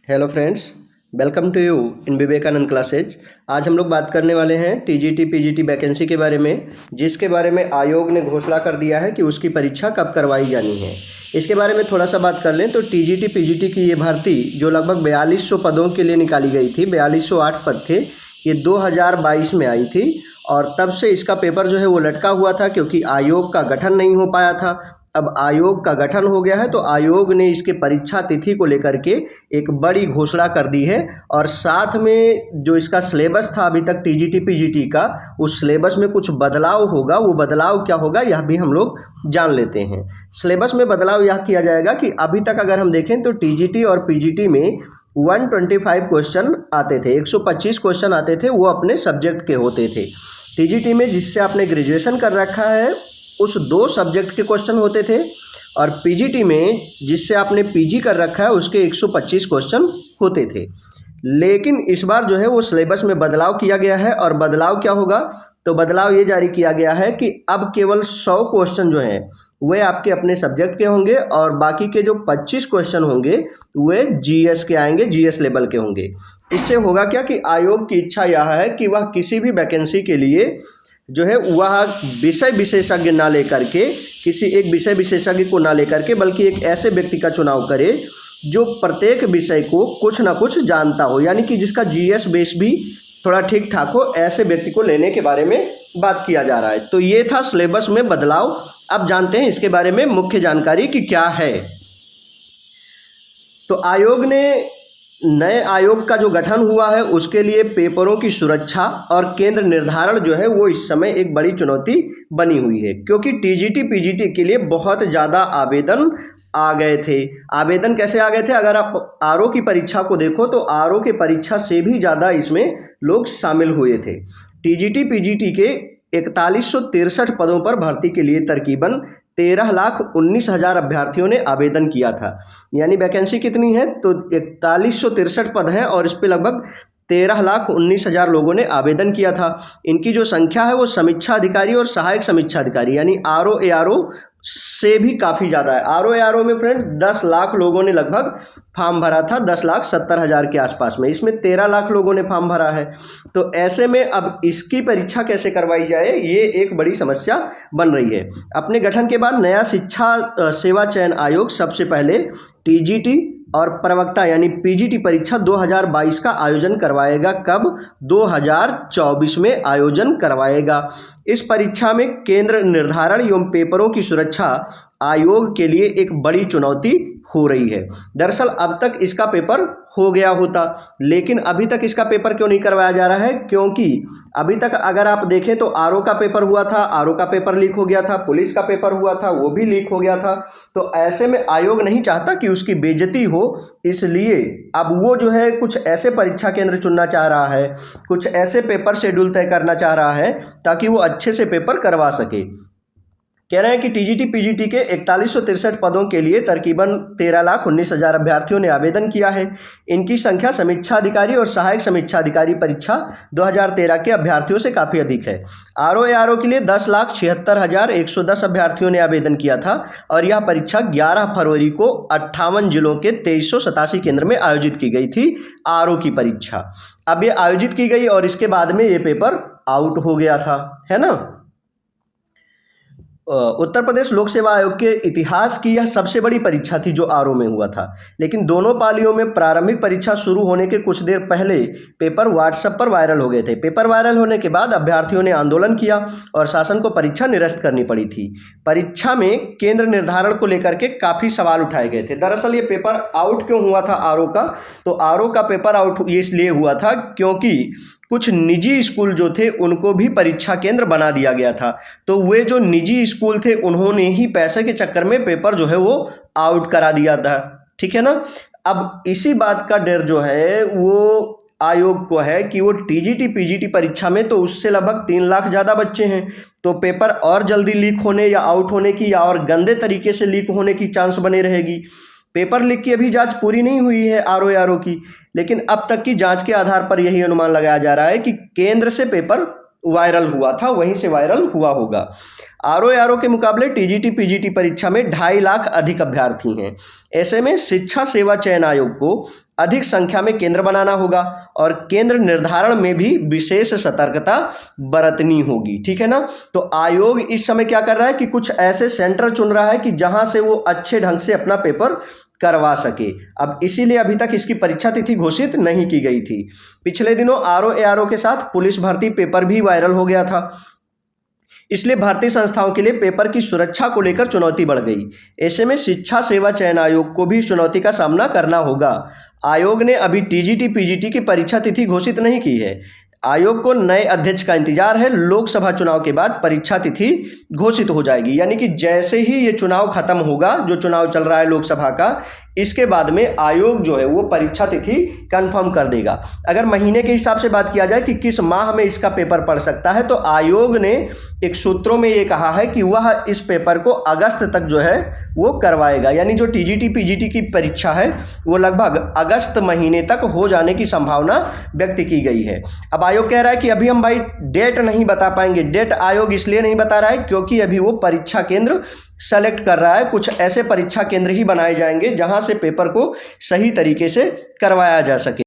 Hello friends, welcome to you in Vivekananda classes. आज हम लोग बात करने वाले हैं टीजीटी पीजीटी वैकेंसी के बारे में, जिसके बारे में आयोग ने घोषणा कर दिया है कि उसकी परीक्षा कब करवाई जानी है। इसके बारे में थोड़ा सा बात कर लें तो टीजीटी पीजीटी की ये भर्ती जो लगभग 4200 पदों के लिए निकाली गई थी, 4208 पद थे, ये 2022 में आई थी और तब से इसका पेपर जो है वो लटका हुआ था क्योंकि आयोग का गठन नहीं हो पाया था। अब आयोग का गठन हो गया है तो आयोग ने इसके परीक्षा तिथि को लेकर के एक बड़ी घोषणा कर दी है और साथ में जो इसका सिलेबस था अभी तक टीजीटी पीजीटी का, उस सिलेबस में कुछ बदलाव होगा। वो बदलाव क्या होगा यह भी हम लोग जान लेते हैं। सिलेबस में बदलाव यह किया जाएगा कि अभी तक अगर हम देखें तो टीजीटी और पीजीटी में 125 क्वेश्चन आते थे, 125 क्वेश्चन आते थे, वो अपने सब्जेक्ट के होते थे। टीजीटी में जिससे आपने ग्रेजुएशन कर रखा है उस 2 सब्जेक्ट के क्वेश्चन होते थे और पीजीटी में जिससे आपने पीजी कर रखा है उसके 125 क्वेश्चन होते थे। लेकिन इस बार जो है वो सिलेबस में बदलाव किया गया है और बदलाव क्या होगा, तो बदलाव ये जारी किया गया है कि अब केवल 100 क्वेश्चन जो हैं वे आपके अपने सब्जेक्ट के होंगे और बाकी के जो 25 क्वेश्चन होंगे वे जीएस के आएंगे, जीएस लेवल के होंगे। इससे होगा क्या कि आयोग की इच्छा यह है कि वह किसी भी वैकेंसी के लिए जो है वह विषय विशेषज्ञ ना लेकर के, किसी एक विषय विशेषज्ञ को ना लेकर के, बल्कि एक ऐसे व्यक्ति का चुनाव करे जो प्रत्येक विषय को कुछ ना कुछ जानता हो, यानी कि जिसका जीएस बेस भी थोड़ा ठीक ठाक हो। ऐसे व्यक्ति को लेने के बारे में बात किया जा रहा है। तो ये था सिलेबस में बदलाव। अब जानते हैं इसके बारे में मुख्य जानकारी कि क्या है। तो आयोग ने नए आयोग का जो गठन हुआ है उसके लिए पेपरों की सुरक्षा और केंद्र निर्धारण जो है वो इस समय एक बड़ी चुनौती बनी हुई है, क्योंकि टीजीटी पीजीटी के लिए बहुत ज़्यादा आवेदन आ गए थे। आवेदन कैसे आ गए थे, अगर आप आरओ की परीक्षा को देखो तो आरओ के परीक्षा से भी ज़्यादा इसमें लोग शामिल हुए थे। टीजीटी पीजीटी के 4163 पदों पर भर्ती के लिए तकरीबन 13,19,000 अभ्यर्थियों ने आवेदन किया था। यानी वैकेंसी कितनी है, तो 4163 पद हैं और इस पे लगभग 13,19,000 लोगों ने आवेदन किया था। इनकी जो संख्या है वो समीक्षा अधिकारी और सहायक समीक्षा अधिकारी यानी आरओ एआरओ से भी काफ़ी ज़्यादा है। आरओ एआरओ में फ्रेंड 10 लाख लोगों ने लगभग फॉर्म भरा था, 10,70,000 के आसपास में। इसमें 13 लाख लोगों ने फॉर्म भरा है। तो ऐसे में अब इसकी परीक्षा कैसे करवाई जाए, ये एक बड़ी समस्या बन रही है। अपने गठन के बाद नया शिक्षा सेवा चयन आयोग सबसे पहले टीजीटी और प्रवक्ता यानी पीजीटी परीक्षा 2022 का आयोजन करवाएगा। कब? 2024 में आयोजन करवाएगा। इस परीक्षा में केंद्र निर्धारण एवं पेपरों की सुरक्षा आयोग के लिए एक बड़ी चुनौती हो रही है। दरअसल अब तक इसका पेपर हो गया होता, लेकिन अभी तक इसका पेपर क्यों नहीं करवाया जा रहा है, क्योंकि अभी तक अगर आप देखें तो आरओ का पेपर हुआ था, आरओ का पेपर लीक हो गया था, पुलिस का पेपर हुआ था, वो भी लीक हो गया था। तो ऐसे में आयोग नहीं चाहता कि उसकी बेइज्जती हो, इसलिए अब वो जो है कुछ ऐसे परीक्षा केंद्र चुनना चाह रहा है, कुछ ऐसे पेपर शेड्यूल तय करना चाह रहा है ताकि वो अच्छे से पेपर करवा सके। कह रहे हैं कि टीजीटी पीजीटी के 4163 पदों के लिए तकरीबन 13,19,000 अभ्यर्थियों ने आवेदन किया है। इनकी संख्या समीक्षा अधिकारी और सहायक समीक्षा अधिकारी परीक्षा 2013 के अभ्यर्थियों से काफ़ी अधिक है। आरओ एआरओ के लिए 10,76,110 अभ्यर्थियों ने आवेदन किया था और यह परीक्षा 11 फरवरी को 58 जिलों के 2387 केंद्र में आयोजित की गई थी। आरओ की परीक्षा अब ये आयोजित की गई और इसके बाद में ये पेपर आउट हो गया था, है ना। उत्तर प्रदेश लोक सेवा आयोग के इतिहास की यह सबसे बड़ी परीक्षा थी जो आरओ में हुआ था। लेकिन दोनों पालियों में प्रारंभिक परीक्षा शुरू होने के कुछ देर पहले पेपर व्हाट्सएप पर वायरल हो गए थे। पेपर वायरल होने के बाद अभ्यर्थियों ने आंदोलन किया और शासन को परीक्षा निरस्त करनी पड़ी थी। परीक्षा में केंद्र निर्धारण को लेकर के काफ़ी सवाल उठाए गए थे। दरअसल ये पेपर आउट क्यों हुआ था आरओ का, तो आरओ का पेपर आउट ये इसलिए हुआ था क्योंकि कुछ निजी स्कूल जो थे उनको भी परीक्षा केंद्र बना दिया गया था। तो वे जो निजी स्कूल थे उन्होंने ही पैसे के चक्कर में पेपर जो है वो आउट करा दिया था, ठीक है ना। अब इसी बात का डर जो है वो आयोग को है कि वो टीजीटी पीजीटी परीक्षा में तो उससे लगभग 3 लाख ज़्यादा बच्चे हैं, तो पेपर और जल्दी लीक होने या आउट होने की या और गंदे तरीके से लीक होने की चांस बने रहेगी। पेपर लीक की अभी जांच पूरी नहीं हुई है आरओ की, लेकिन अब तक की जांच के आधार पर यही अनुमान लगाया जा रहा है कि केंद्र से पेपर वायरल हुआ था, वहीं से वायरल हुआ होगा। आरओ के मुकाबले टीजीटी पीजीटी परीक्षा में 2.5 लाख अधिक अभ्यर्थी हैं। ऐसे में शिक्षा सेवा चयन आयोग को अधिक संख्या में केंद्र बनाना होगा और केंद्र निर्धारण में भी विशेष सतर्कता बरतनी होगी, ठीक है ना। तो आयोग इस समय क्या कर रहा है कि कुछ ऐसे सेंटर चुन रहा है कि जहां से वो अच्छे ढंग से अपना पेपर करवा सके। अब इसीलिए अभी तक इसकी परीक्षा तिथि घोषित नहीं की गई थी। पिछले दिनों आरओ के साथ पुलिस भर्ती पेपर भी वायरल हो गया था, इसलिए भारतीय संस्थाओं के लिए पेपर की सुरक्षा को लेकर चुनौती बढ़ गई। ऐसे में शिक्षा सेवा चयन आयोग को भी चुनौती का सामना करना होगा। आयोग ने अभी टीजीटी पीजीटी की परीक्षा तिथि घोषित नहीं की है। आयोग को नए अध्यक्ष का इंतजार है। लोकसभा चुनाव के बाद परीक्षा तिथि घोषित हो जाएगी, यानी कि जैसे ही ये चुनाव खत्म होगा, जो चुनाव चल रहा है लोकसभा का, इसके बाद में आयोग जो है वो परीक्षा तिथि कंफर्म कर देगा। अगर महीने के हिसाब से बात किया जाए कि किस माह में इसका पेपर पढ़ सकता है, तो आयोग ने एक सूत्रों में ये कहा है कि वह इस पेपर को अगस्त तक जो है वो करवाएगा, यानी जो टीजीटी पीजीटी की परीक्षा है वो लगभग अगस्त महीने तक हो जाने की संभावना व्यक्त की गई है। अब आयोग कह रहा है कि अभी हम भाई डेट नहीं बता पाएंगे। डेट आयोग इसलिए नहीं बता रहा है क्योंकि अभी वो परीक्षा केंद्र सेलेक्ट कर रहा है। कुछ ऐसे परीक्षा केंद्र ही बनाए जाएंगे जहां से पेपर को सही तरीके से करवाया जा सके।